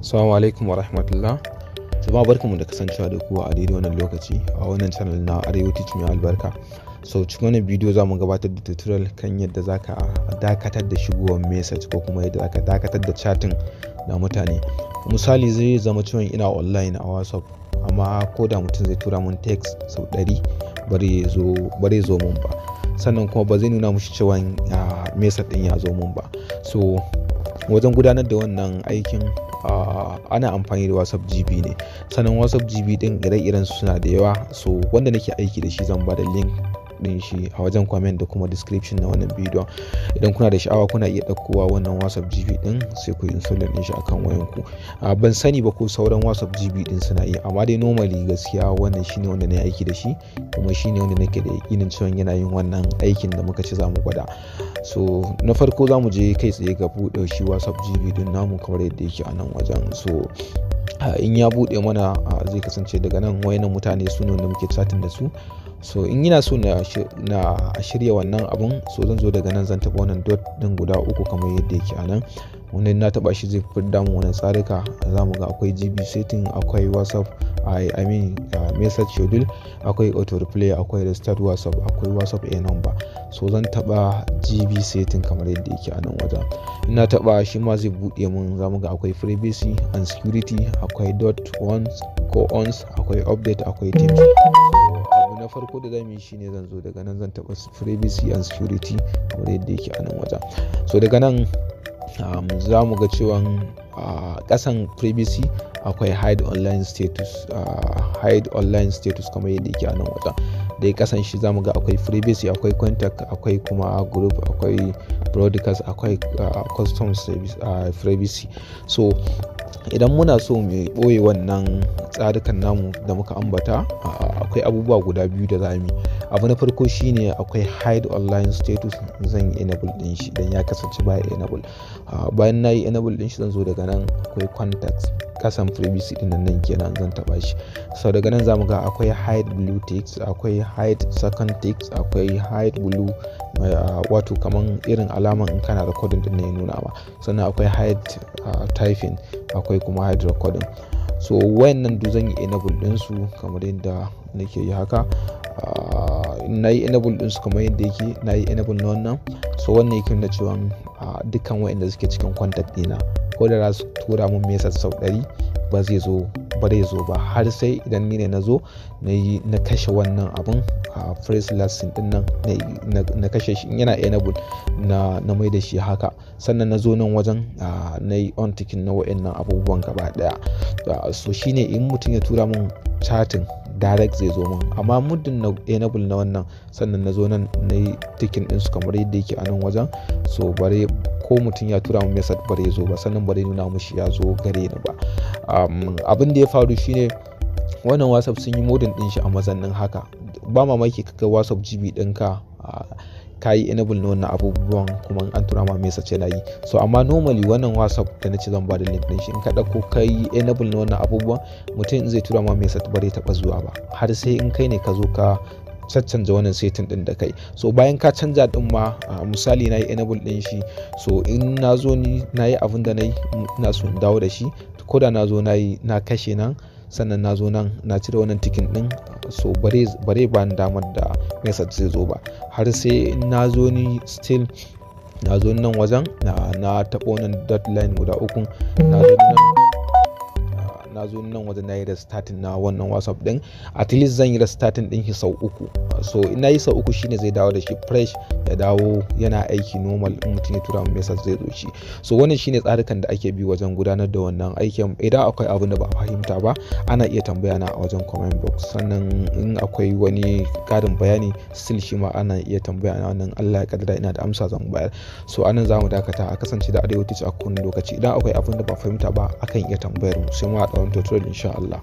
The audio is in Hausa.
Assalamu alaikum wa rahmatullah. Jama'a barkanmu da kasancewa da ku a daidai wannan lokaci a wannan channel na Arewa Teach mai albarka. So cikin wannan bidiyo za mu gabatar da tutorial kan yadda zaka dakatar da shigowar message ko kuma yadda zaka dakatar da chatting da mutane. Misali zai zama cewa ina online a WhatsApp amma ko da mutum zai tura mun text sau 100 bare zo mun ba. Sannan kuma ba zai nuna mushi cewa message din ya zo mun ba. So wajen gudanar da wannan aikin ana amfani da WhatsApp GB ne. Sannan WhatsApp GB din ire-iren suna da yawa, so wanda nake aiki da shi zan ba da link din shi a wajen comment da kuma description na wannan bidiyon. Idan kuna da sha'awa kuna iya ɗaukowa wannan WhatsApp GB din sai ku install din shi akan wayanku. Ban sani ba ko sauran WhatsApp GB din suna yi, amma dai normally gaskiya wannan shine wanda na aiki da shi kuma shine wanda nake da yakinin cewa yana yin wannan aikin da muka ci zamu gwada. So na farko zamu je kai tsaye ga buɗe shi WhatsApp GB din namu kamar yadda yake a nan wajen. So in ya buɗe mana zai kasance daga nan wayannan mutane su ne wanda muke chatting da su. So in ina so na shirya wannan abun, so zan zo daga nan zan taɓa wannan dot din guda uku kamar yadda yake a nan. Wannan na taɓa shi zai fidda mu wannan tsarika. Za mu ga akwai GB setting, akwai WhatsApp message schedule, akwai auto replay, akwai restart WhatsApp, akwai WhatsApp a number. So zan taɓa GB setting kamar yadda yake a nan wajen. Ina taɓa shi ma zai buɗe mun. Za mu ga akwai privacy and security, akwai dot ons ko ons, akwai update, akwai teams. Na farko da zamu yi shine zan zo daga nan zan taɓa privacy and security kamar yadda yake a nan wajen. So daga nan za mu ga cewa ƙasan privacy akwai hide online status kamar yadda yake a nan wajen. Dai ƙasan shi za mu ga akwai privacy, akwai contact, akwai kuma group, akwai broadcast, akwai custom service privacy. So idan muna so mu ɓoye wannan tsarukan namu da muka ambata, akwai abubuwa guda biyu da zamu yi. Abu na farko shine akwai hide online status, zan yi enable din shi dan ya kasance baya enable. Bayan nayi enable din shi zan zo daga nan akwai contacts kasan privacy din nan kenan zan taba shi. So daga nan zamu ga akwai hide blue text, akwai hide second text, akwai hide blue wato kaman irin alaman in kana recording din ne ya nuna ma. Sannan akwai hide typing, akwai kuma hide recording. So wayannan duk zan yi enable din su kamar yadda nake yi haka. Na yi enable din su kamar yadda yake, na yi enable na wannan. So wannan yake nuna cewa dukkan wayanda suke cikin contact dina ko da za su tura mun message sau 100 ba zai zo ba har sai idan ni ne na zo na kashe wannan abun press last din nan na kashe shi. Yana enable na mai da shi haka, sannan na zo nan wajen na yi on ticking na wayannan abubuwan gaba daya. So shine in mutum ya tura mun chatting direct zai zo mun, amma muddin na enable na wannan sannan na zo nan na yi ticking din su kamar yadda yake a nan wajen. So bare ko mutum ya tura mun message bare zo ba, sannan bare nuna mushi ya zo gare ni ba. Abin da ya faru shine wannan WhatsApp sun yi modin din shi a mazannin haka. Ba mamaki kaga WhatsApp GB ɗinka ka yi enable na wannan abubuwan kuma an tura ma message yana yi. So amma normally wannan WhatsApp da na ce zan ba da link din shi, in ka ɗauko ka yi enable na wannan abubuwan, mutum zai tura ma message bare taɓa zuwa ba har sai in kai ne ka zo ka caccanja wannan setting din da kai. So bayan ka canja din ma misali na yi enable din shi, so in na zo ni na yi abin da na yi ina so in dawo da shi, ko da na zo na kashe nan sannan na zo nan na cire wannan tikin din, so bare ba ni damar da message zai zo ba har sai in na zo ni still na zo nan wajen na taɓa wannan dot line guda uku, na zo nan wajen na yi restarting na wannan WhatsApp din. At least zan yi restarting din shi sau 3. So ina yi sau 3 shine zai dawo da shi fresh, ya dawo yana aiki normal. In mutum ya tura min message zai zo shi. So wannan shine tsarukan da ake bi wajen gudanar da wannan aikin. Idan akwai abin da ba a fahimta ba ana iya tambaya na a wajen comment box. Sannan in akwai wani ƙarin bayani still shi ma ana iya tambaya na, wannan Allah ya kaddara ina da amsa zan bayar. So anan zamu dakata. A kasance da Arewa Teach a kowane lokaci. Idan akwai abin da ba a fahimta ba akan iya tambayar mu sai mu haɗa wani tutorial insha Allah.